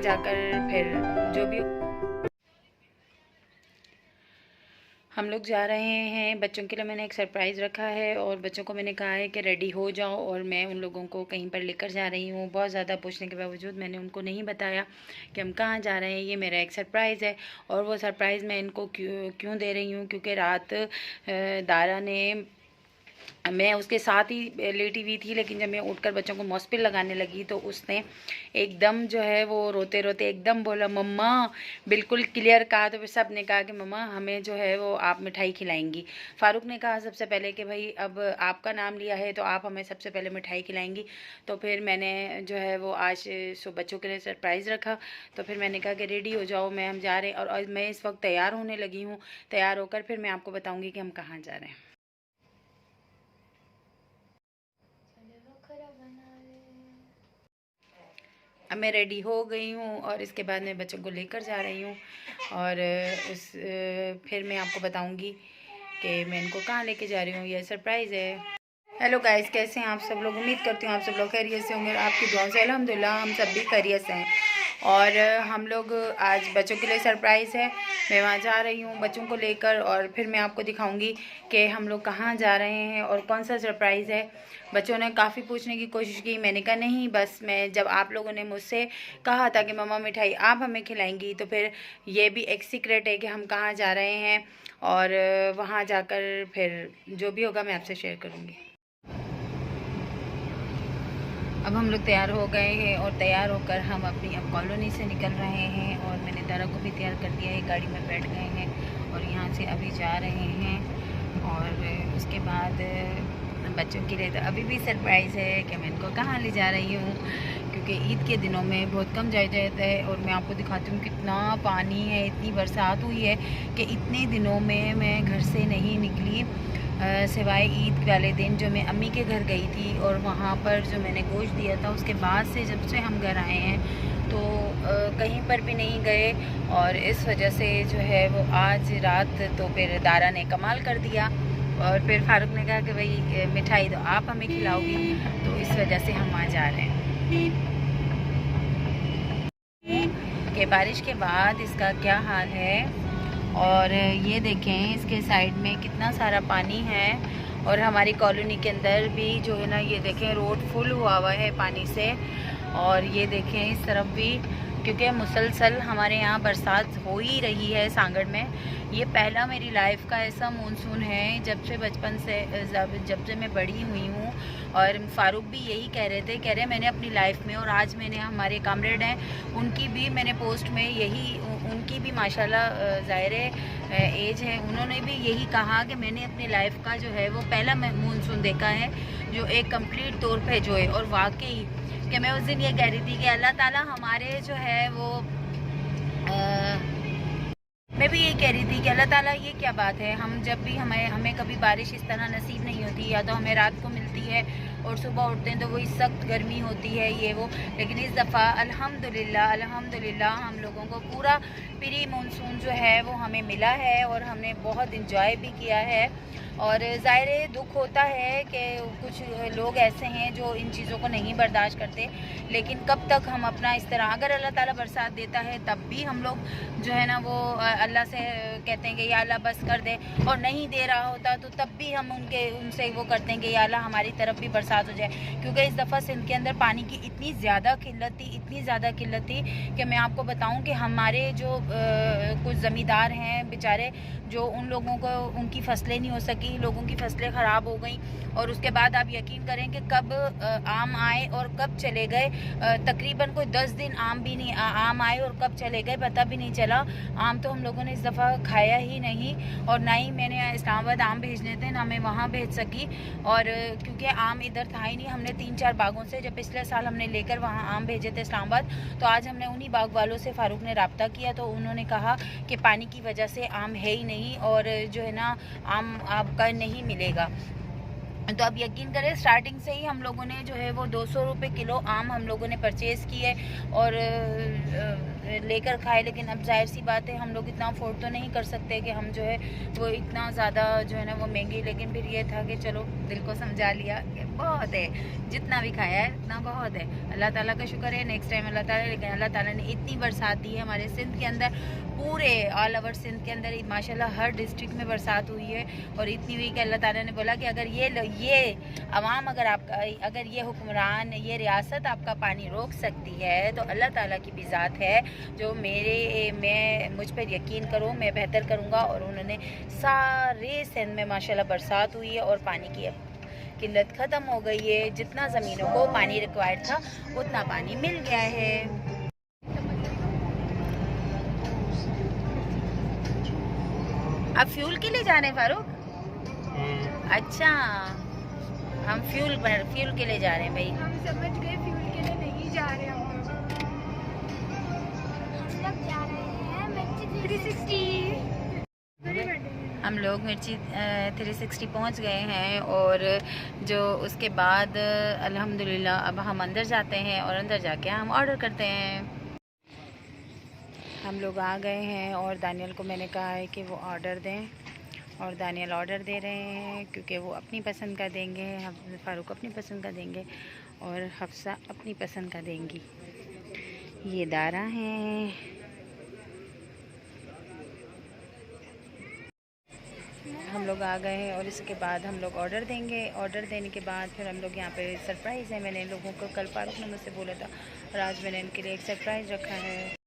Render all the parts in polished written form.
जाकर फिर जो भी हम लोग जा रहे हैं। बच्चों के लिए मैंने एक सरप्राइज़ रखा है और बच्चों को मैंने कहा है कि रेडी हो जाओ और मैं उन लोगों को कहीं पर लेकर जा रही हूँ। बहुत ज़्यादा पूछने के बावजूद मैंने उनको नहीं बताया कि हम कहाँ जा रहे हैं। ये मेरा एक सरप्राइज़ है और वो सरप्राइज़ मैं इनको क्यों दे रही हूँ, क्योंकि रात दारा ने, मैं उसके साथ ही लेटी हुई थी, लेकिन जब मैं उठकर बच्चों को मॉस्पिल लगाने लगी तो उसने एकदम जो है वो रोते रोते एकदम बोला मम्मा, बिल्कुल क्लियर कहा। तो फिर सब ने कहा कि मम्मा हमें जो है वो आप मिठाई खिलाएंगी। फ़ारूक ने कहा सबसे पहले कि भाई अब आपका नाम लिया है तो आप हमें सबसे पहले मिठाई खिलाएंगी। तो फिर मैंने जो है वो आज बच्चों के लिए सरप्राइज़ रखा। तो फिर मैंने कहा कि रेडी हो जाओ, मैं हम जा रहे हैं। और मैं इस वक्त तैयार होने लगी हूँ। तैयार होकर फिर मैं आपको बताऊँगी कि हम कहाँ जा रहे हैं। अब मैं रेडी हो गई हूँ और इसके बाद मैं बच्चों को लेकर जा रही हूँ और फिर मैं आपको बताऊँगी कि मैं इनको कहाँ लेके जा रही हूँ। ये सरप्राइज़ है। हेलो गाइस, कैसे हैं आप सब लोग? उम्मीद करती हूँ आप सब लोग खैरियत से होंगे। आपकी दुआओं से अल्हम्दुलिल्लाह हम सब भी खैरियत से हैं। और हम लोग आज बच्चों के लिए सरप्राइज़ है। मैं वहाँ जा रही हूँ बच्चों को लेकर और फिर मैं आपको दिखाऊंगी कि हम लोग कहाँ जा रहे हैं और कौन सा सरप्राइज़ है। बच्चों ने काफ़ी पूछने की कोशिश की, मैंने कहा नहीं, बस मैं जब आप लोगों ने मुझसे कहा था कि मम्मा मिठाई आप हमें खिलाएंगी, तो फिर ये भी एक सीक्रेट है कि हम कहाँ जा रहे हैं और वहाँ जाकर फिर जो भी होगा मैं आपसे शेयर करूँगी। अब हम लोग तैयार हो गए हैं और तैयार होकर हम अपनी अब कॉलोनी से निकल रहे हैं और मैंने दारा को भी तैयार कर दिया है। गाड़ी में बैठ गए हैं और यहाँ से अभी जा रहे हैं। और उसके बाद बच्चों के लिए तो अभी भी सरप्राइज़ है कि मैं इनको कहाँ ले जा रही हूँ, क्योंकि ईद के दिनों में बहुत कम जाया जाता है। और मैं आपको दिखाती हूँ कितना पानी है, इतनी बरसात हुई है कि इतने दिनों में मैं घर से नहीं निकली, सिवाय ईद वाले दिन जो मैं अम्मी के घर गई थी और वहाँ पर जो मैंने गोश्त दिया था। उसके बाद से जब से हम घर आए हैं तो कहीं पर भी नहीं गए। और इस वजह से जो है वो आज रात तो फिर दारा ने कमाल कर दिया और फिर फ़ारूक ने कहा कि भाई मिठाई तो आप हमें खिलाओगी, तो इस वजह से हम वहाँ जा रहे हैं। कि बारिश के बाद इसका क्या हाल है। और ये देखें इसके साइड में कितना सारा पानी है और हमारी कॉलोनी के अंदर भी जो है ना, ये देखें रोड फुल हुआ है पानी से। और ये देखें इस तरफ भी, क्योंकि मुसलसल हमारे यहाँ बरसात हो ही रही है सांगड़ में। ये पहला मेरी लाइफ का ऐसा मानसून है जब से बचपन से, जब से मैं बड़ी हुई हूँ। और फ़ारूक भी यही कह रहे मैंने अपनी लाइफ में, और आज मैंने हमारे कामरेड हैं उनकी भी मैंने पोस्ट में यही, उनकी भी माशाल्लाह ज़ाहिर एज है, उन्होंने भी यही कहा कि मैंने अपनी लाइफ का जो है वो पहला मानसून देखा है जो एक कंप्लीट तौर पे जो है। और वाकई कि मैं उस दिन ये कह रही थी कि अल्लाह ताला हमारे जो है वो मैं भी यही कह रही थी कि अल्लाह ताला ये क्या बात है, हम जब भी हमें कभी बारिश इस तरह नसीब नहीं होती, या तो हमें रात को मिलती है और सुबह उठते हैं तो वही सख्त गर्मी होती है ये वो। लेकिन इस दफ़ा अल्हम्दुलिल्लाह हम लोगों को पूरा प्री मानसून जो है वो हमें मिला है और हमने बहुत इंजॉय भी किया है। और ज़ाहिर दुख होता है कि कुछ लोग ऐसे हैं जो इन चीज़ों को नहीं बर्दाश्त करते, लेकिन कब तक हम अपना इस तरह, अगर अल्लाह ताला बरसात देता है तब भी हम लोग जो है ना वो अल्लाह से कहते हैं कि या अल्लाह बस कर दे, और नहीं दे रहा होता तो तब भी हम उनसे वो करते हैं कि या अल्लाह हमारी तरफ भी बरसात हो जाए। क्योंकि इस दफ़ा सिंध के अंदर पानी की इतनी ज़्यादा किल्लत थी कि मैं आपको बताऊँ कि हमारे जो कुछ ज़मींदार हैं बेचारे, जो उन लोगों को उनकी फसलें नहीं हो सकी, लोगों की फसलें ख़राब हो गई। और उसके बाद आप यकीन करें कि कब आम आए और कब चले गए, तकरीबन कोई 10 दिन आम भी नहीं, आम आए और कब चले गए पता भी नहीं चला। आम तो हम लोगों ने इस दफ़ा खाया ही नहीं, और ना ही मैंने इस्लामाबाद आम भेजने थे, ना मैं वहाँ भेज सकी। और क्योंकि आम इधर था ही नहीं, हमने 3-4 बागों से, जब पिछले साल हमने लेकर वहाँ आम भेजे थे इस्लामाबाद, तो आज हमने उन्हीं बाग वालों से फ़ारूक ने रब्ता किया तो उन्होंने कहा कि पानी की वजह से आम है ही नहीं और जो है ना आम आपका नहीं मिलेगा। तो अब यकीन करें स्टार्टिंग से ही हम लोगों ने जो है वो 200 रुपये किलो आम हम लोगों ने परचेज़ किए। और लेकर खाए, लेकिन अब जाहिर सी बात है हम लोग इतना अफोर्ड तो नहीं कर सकते कि हम जो है वो इतना ज़्यादा जो है ना वो महंगी। लेकिन फिर ये था कि चलो दिल को समझा लिया कि बहुत है, जितना भी खाया है इतना बहुत है। अल्लाह ताला का शुक्र है, नेक्स्ट टाइम अल्लाह ताला, लेकिन अल्लाह ताला ने इतनी बरसात दी है हमारे सिंध के अंदर, पूरे ऑल ओवर सिंध के अंदर माशाल्लाह हर डिस्ट्रिक्ट में बरसात हुई है। और इतनी हुई कि अल्लाह ताला ने बोला कि अगर ये अवाम, अगर ये हुक्मरान, ये रियासत आपका पानी रोक सकती है तो अल्लाह ताला की भी ज़ात है जो मुझ पर यकीन करो, मैं बेहतर करूँगा। और उन्होंने सारे सिंध में माशाल्लाह बरसात हुई है और पानी की किल्लत ख़त्म हो गई है। जितना ज़मीनों को पानी रिक्वायर्ड था उतना पानी मिल गया है। अब फ्यूल के लिए जा रहे हैं फारूक? अच्छा, हम फ्यूल के लिए जा रहे हैं भाई। हम समझ गए फ्यूल के लिए नहीं जा रहे हम लोग जा रहे हैं मिर्ची 360। हम लोग मिर्ची 360 पहुंच गए हैं और जो उसके बाद अल्हम्दुलिल्लाह अब हम अंदर जाते हैं और अंदर जाके हम ऑर्डर करते हैं। हम लोग आ गए हैं और दानियल को मैंने कहा है कि वो ऑर्डर दें और दानियल ऑर्डर दे रहे हैं क्योंकि वो अपनी पसंद का देंगे, फारूक अपनी पसंद का देंगे और हफ्सा अपनी पसंद का देंगी। ये दारा हैं। हम लोग आ गए हैं और इसके बाद हम लोग ऑर्डर देंगे। ऑर्डर देने के बाद फिर हम लोग यहाँ पे सरप्राइज़ है। मैंने लोगों को कल फारूक ने मुझसे बोला था और आज मैंने इनके लिए एक सरप्राइज़ रखा है।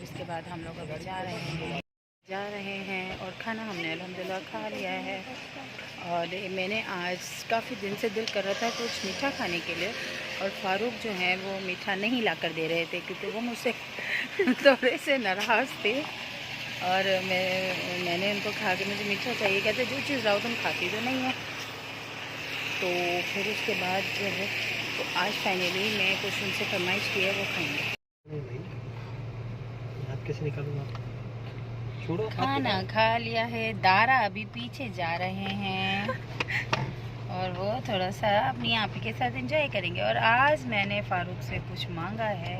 इसके बाद हम लोग अभी जा रहे हैं और खाना हमने अल्हम्दुलिल्लाह खा लिया है। और मैंने आज काफ़ी दिन से दिल कर रहा था कुछ मीठा खाने के लिए और फारूक जो है वो मीठा नहीं ला कर दे रहे थे क्योंकि वो मुझसे थोड़े से नाराज़ थे। और मैंने उनको कहा कि मुझे मीठा चाहिए, कहते जो चीज़ लाओ तुम खाती तो नहीं हो। तो फिर उसके बाद जो है तो आज फाइनली मैं कुछ उनसे फरमाइश की है वो खाएँगे। कैसे निकालूंगा? छोड़ो, खाना खा लिया है, दारा अभी पीछे जा रहे हैं और वो थोड़ा सा अपनी आप के साथ एंजॉय करेंगे। और आज मैंने फारूक से कुछ मांगा है।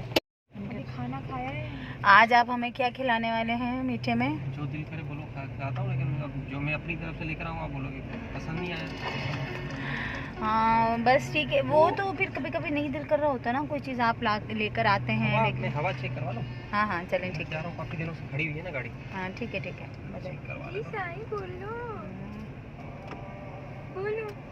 खाना खाया है। आज आप हमें क्या खिलाने वाले हैं मीठे में? जो दिल करे बोलो, खाता हूँ, लेकिन जो मैं अपनी तरफ से लेकर आऊँगा आप बोलोगे पसंद नहीं आया। हाँ बस ठीक है। वो तो फिर कभी कभी नहीं दिल कर रहा होता ना, कोई चीज़ आप लेकर आते हैं। लेकिन हवा चेक करवा लो। हाँ हाँ चलें ठीक है। काफ़ी दिनों से खड़ी हुई है ना गाड़ी। हाँ ठीक है ठीक है। बोलो बोलो।